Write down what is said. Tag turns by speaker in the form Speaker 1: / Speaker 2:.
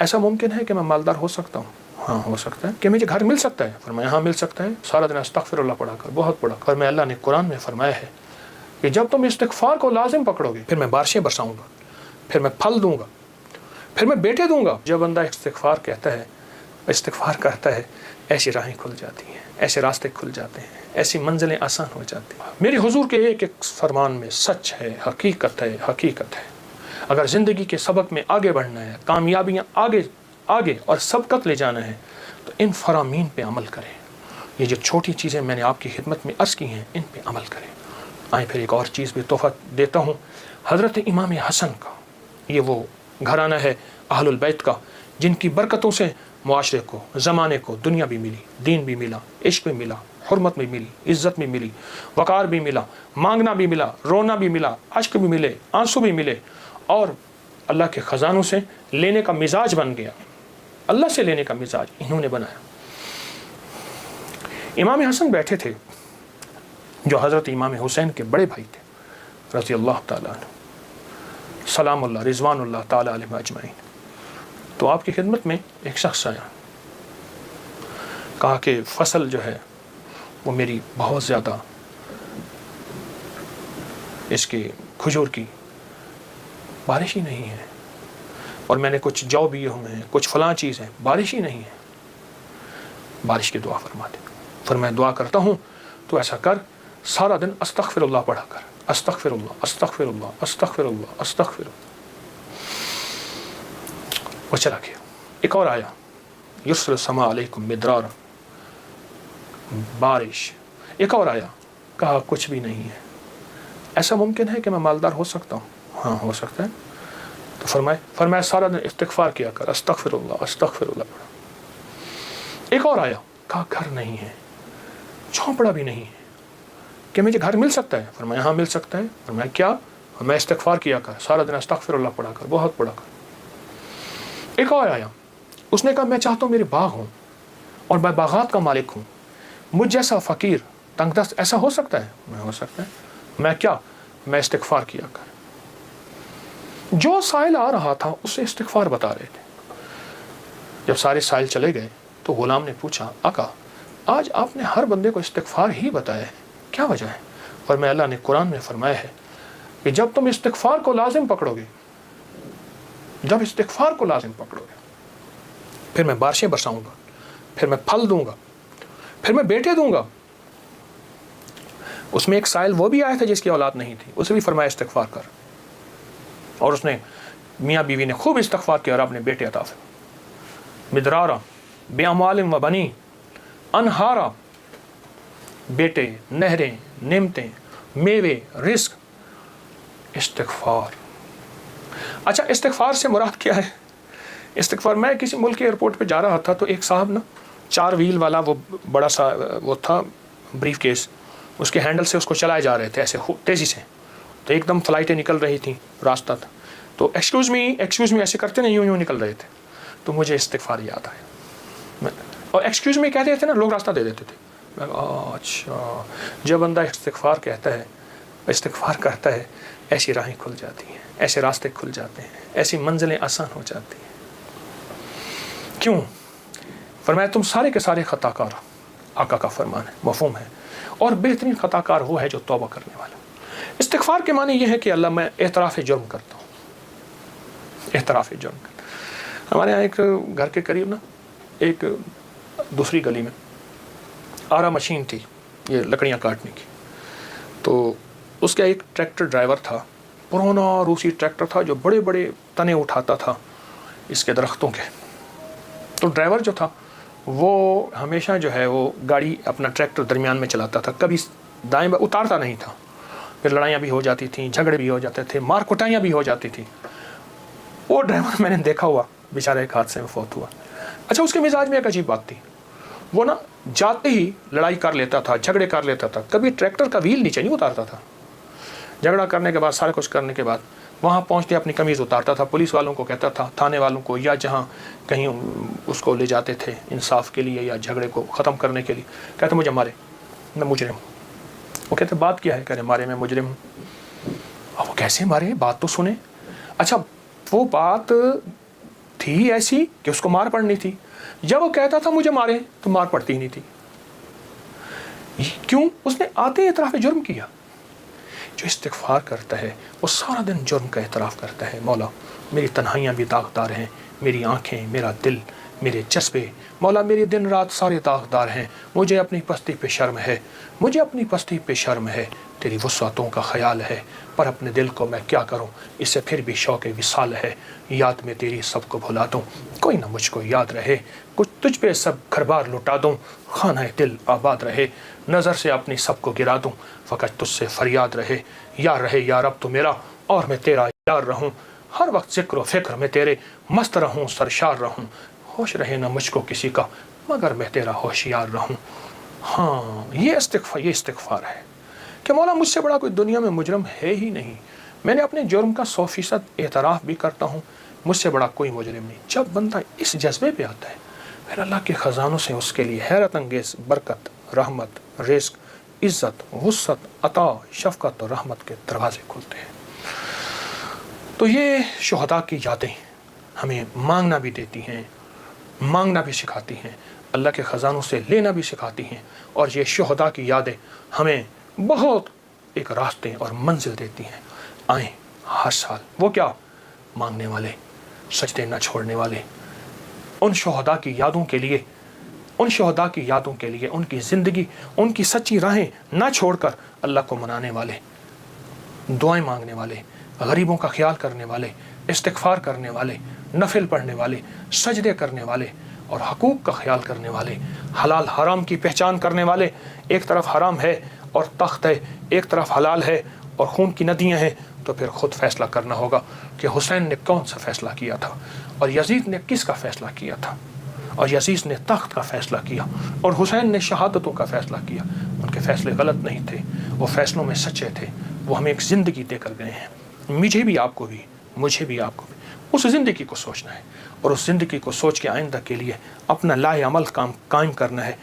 Speaker 1: ऐसा मुमकिन है कि मैं मालदार हो सकता हूँ? हाँ हो सकता है। कि मुझे घर मिल सकता है? फरमाया हाँ मिल सकता है। सारा दिन अस्तगफिरुल्लाह पढ़ा कर, बहुत पढ़ा कर। मैं अल्लाह ने कुरान में फरमाया है कि जब तुम इस्तिगफार को लाजिम पकड़ोगे फिर मैं बारिशें बरसाऊंगा, फिर मैं फल दूंगा, फिर मैं बेटे दूंगा। जब बंदा इस्तिगफार कहता है, इस्तिगफार करता है, ऐसी राहें खुल जाती हैं, ऐसे रास्ते खुल जाते हैं, ऐसी मंजिलें आसान हो जाती हैं। मेरे हुजूर के एक एक फरमान में सच है, हकीकत है, हकीकत है। अगर ज़िंदगी के सबक में आगे बढ़ना है, कामयाबियाँ आगे आगे और सबकत ले जाना है, तो इन फरामीन पे अमल करें। ये जो छोटी चीज़ें मैंने आपकी खिदमत में अर्ज़ की हैं, इन पे अमल करें। आए फिर एक और चीज़ भी तोहफ़ा देता हूँ। हज़रत इमाम हसन का, ये वो घराना है अहलुल बैत का, जिनकी बरकतों से मुआशरे को, ज़माने को दुनिया भी मिली, दीन भी मिला, इश्क भी मिला, हुर्मत भी मिली, इज़्ज़त भी मिली, वक़ार भी मिला, मांगना भी मिला, रोना भी मिला, अश्क भी मिले, आंसू भी मिले, और अल्लाह के ख़जानों से लेने का मिजाज बन गया। अल्लाह से लेने का मिजाज इन्होंने बनाया। इमाम हसन बैठे थे जो हज़रत इमाम हुसैन के बड़े भाई थे रज़ी अल्लाह ताला अन्हु, सलामुल्लाह रिज़वानुल्लाह ताला अलैहिम अजमईन। तो आपकी खिदमत में एक शख्स आया, कहा कि फसल जो है वो मेरी बहुत ज़्यादा, इसकी खजूर की बारिश ही नहीं है, और मैंने कुछ जौ बिए हुए हैं, कुछ फलां चीज़ है, बारिश ही नहीं है, बारिश की दुआ फरमा दे। फिर मैं दुआ करता हूँ तो ऐसा कर, सारा दिन अस्तगफिरुल्लाह पढ़ा कर, अस्तगफिरुल्लाह अस्तगफिरुल्लाह अस्तगफिरुल्लाह अस्तगफिरुल्लाह। वो चला गया। एक और आया, युर्सिलु समा अलैकुम मिदरार, बारिश। एक और आया, कहा कुछ भी नहीं है। ऐसा मुमकिन है कि मैं मालदार हो सकता हूँ? हाँ हो सकता है। तो फरमाया सारा दिन इस्तिगफार किया कर, अस्तगफिरुल्लाह अस्तगफिरुल्लाह पढ़ा। एक और आया, कहा घर नहीं है, झोंपड़ा भी नहीं है, कि मुझे घर मिल सकता है? फरमाया हाँ मिल सकता है। फरमाया क्या? मैं इस्तिगफार किया कर, सारा दिन अस्तगफिरुल्लाह पढ़ा कर, बहुत पढ़ा कर। एक और आया, उसने कहा मैं चाहता हूँ मेरे बाग हों और मैं बागात का मालिक हूँ, मुझ जैसा फ़कीर तंगदस्त ऐसा हो सकता है? मैं हो सकता है। मैं क्या? मैं इस्तिगफार किया कर। जो साइल आ रहा था उसे इस्तिगफार बता रहे थे। जब सारे साइल चले गए तो गुलाम ने पूछा, आका आज आपने हर बंदे को इस्तिगफार ही बताया है, क्या वजह है? और मैं अल्लाह ने कुरान में फरमाया है कि जब तुम इस्तिगफार को लाजिम पकड़ोगे, जब इस्तिगफार को लाजिम पकड़ोगे, फिर मैं बारिशें बरसाऊंगा, फिर मैं फल दूंगा, फिर मैं बेटे दूंगा। उसमें एक साइल वो भी आया था जिसकी औलाद नहीं थी, उसे भी फरमाया इस्तिगफार कर, और उसने मियाँ बीवी ने खूब इस्तिगफार किया और अपने बेटे अता फरमाए। मिदरारा बेअमालिन व बनी, अनहारा, बेटे, नहरें, नेमतें, मेवे, रिस्क, इस्तिगफार। अच्छा इस्तिगफार से मुराद क्या है? इस्तिगफार, मैं किसी मुल्क के एयरपोर्ट पे जा रहा था तो एक साहब ना 4 व्हील वाला वो बड़ा सा वो था ब्रीफ केस, उसके हैंडल से उसको चलाए जा रहे थे ऐसे तेज़ी से, तो एकदम फ़्लाइटें निकल रही थी, रास्ता था, तो एक्सक्यूज़ मी ऐसे करते नहीं, यूँ निकल रहे थे। तो मुझे इस्तिगफार याद आया, और एक्सक्यूज़ मी कहते थे ना, लोग रास्ता दे देते थे। अच्छा, जब बंदा इस्तिगफार कहता है, इस्तिगफार करता है, ऐसी राहें खुल जाती हैं, ऐसे रास्ते खुल जाते हैं, ऐसी मंजिलें आसान हो जाती हैं। क्यों? फरमाया तुम सारे के सारे खताकार, आका का फरमान है, मफ़हूम है, और बेहतरीन खताकार वो है जो तौबा करने वाला। इस्तिगफार के माने ये है कि अल्लाह मैं एतराफ़ जुर्म करता हूँ, एतराफ़ जुर्म करता हूँ। हमारे यहाँ एक घर के करीब ना एक दूसरी गली में आरा मशीन थी, ये लकड़ियाँ काटने की, तो उसका एक ट्रैक्टर ड्राइवर था, पुराना रूसी ट्रैक्टर था जो बड़े बड़े तने उठाता था इसके दरख्तों के। तो ड्राइवर जो था वो हमेशा जो है वो गाड़ी अपना ट्रैक्टर दरमियान में चलाता था, कभी दाएं उतारता नहीं था। फिर लड़ाइयाँ भी हो जाती थी, झगड़े भी हो जाते थे, मार कुटाइयाँ भी हो जाती थी। वो ड्राइवर मैंने देखा हुआ, बेचारा एक हादसे में फौत हुआ। अच्छा उसके मिजाज में एक अजीब बात थी, वो ना जाते ही लड़ाई कर लेता था, झगड़े कर लेता था, कभी ट्रैक्टर का व्हील नीचे नहीं उतारता था। झगड़ा करने के बाद, सारा कुछ करने के बाद वहाँ पहुँचते अपनी कमीज़ उतारता था, पुलिस वालों को कहता था, थाने वालों को, या जहाँ कहीं उसको ले जाते थे इंसाफ के लिए या झगड़े को ख़त्म करने के लिए, कहते मुझे मारे, मैं मुजरिम हूँ। वो कहते बात क्या है? कह रहे मारे, मैं मुजरिम हूँ। अब वो कैसे मारे? बात तो सुने। अच्छा वो बात تھی ایسی کہ اس کو مار پڑنی تھی. جب وہ کہتا تھا مجھے مارے تو مار پڑتی ہی نہیں تھی. کیوں؟ اس نے آتے اعتراف جرم کیا. جو استغفار کرتا ہے وہ سارا دن جرم کا اعتراف کرتا ہے. مولا میری تنہائیاں بھی داغدار ہیں، میری آنکھیں، میرا دل، میرے جذبے، مولا میری دن رات سارے داغدار ہیں. مجھے اپنی پستی پہ شرم ہے، مجھے اپنی پستی پہ شرم ہے. تیری وسعتوں کا خیال ہے، پر اپنے دل کو میں کیا کروں، اس سے پھر بھی شوق وصال ہے. یاد میں تیری سب کو بھلا دوں، کوئی نہ مجھ کو یاد رہے. کچھ تجھ پہ سب گھر بار لٹا دوں، خانہ دل آباد رہے. نظر سے اپنی سب کو گرا دوں، فقط تجھ سے فریاد رہے. یار رہے یا رب تو میرا، اور میں تیرا یار رہوں. ہر وقت ذکر و فکر میں تیرے مست رہوں، سرشار رہوں. ہوش رہے نہ مجھ کو کسی کا، مگر میں تیرا ہوشیار رہوں. ہاں یہ استغفار ہے کہ مولا مجھ سے بڑا کوئی دنیا میں مجرم ہے ہی نہیں. میں نے اپنے جرم کا 100% اعتراف بھی کرتا ہوں، مجھ سے بڑا کوئی مجرم نہیں. جب بندہ اس جذبے پہ آتا ہے پھر اللہ کے خزانوں سے اس کے لیے حیرت انگیز برکت، رحمت، رزق، عزت، وسعت، عطا، شفقت اور رحمت کے دروازے کھلتے ہیں. تو یہ شہداء کی یادیں ہمیں مانگنا بھی دیتی ہیں، مانگنا بھی سکھاتی ہیں، اللہ کے خزانوں سے لینا بھی سکھاتی ہیں. اور یہ شہداء کی یادیں ہمیں بہت ایک راستے اور منزل دیتی ہیں. آئیں ہر سال، وہ کیا؟ مانگنے والے، سجدے نہ چھوڑنے والے، ان شہداء کی یادوں کے لیے، ان شہداء کی یادوں کے لیے ان کی زندگی، ان کی سچی راہیں نہ چھوڑ کر اللہ کو منانے والے، دعائیں مانگنے والے، غریبوں کا خیال کرنے والے، استغفار کرنے والے، نفل پڑھنے والے، سجدے کرنے والے اور حقوق کا خیال کرنے والے، حلال حرام کی پہچان کرنے والے. ایک طرف حرام ہے اور تخت ہے، ایک طرف حلال ہے اور خون کی ندیاں ہیں. تو پھر خود فیصلہ کرنا ہوگا کہ حسین نے کون سا فیصلہ کیا تھا اور یزید نے کس کا فیصلہ کیا تھا. اور یزید نے تخت کا فیصلہ کیا اور حسین نے شہادتوں کا فیصلہ کیا. ان کے فیصلے غلط نہیں تھے، وہ فیصلوں میں سچے تھے. وہ ہمیں ایک زندگی دے کر گئے ہیں. مجھے بھی آپ کو بھی، مجھے بھی آپ کو بھی اس زندگی کو سوچنا ہے اور اس زندگی کو سوچ کے آئندہ کے لیے اپنا لائے عمل قائم کرنا ہے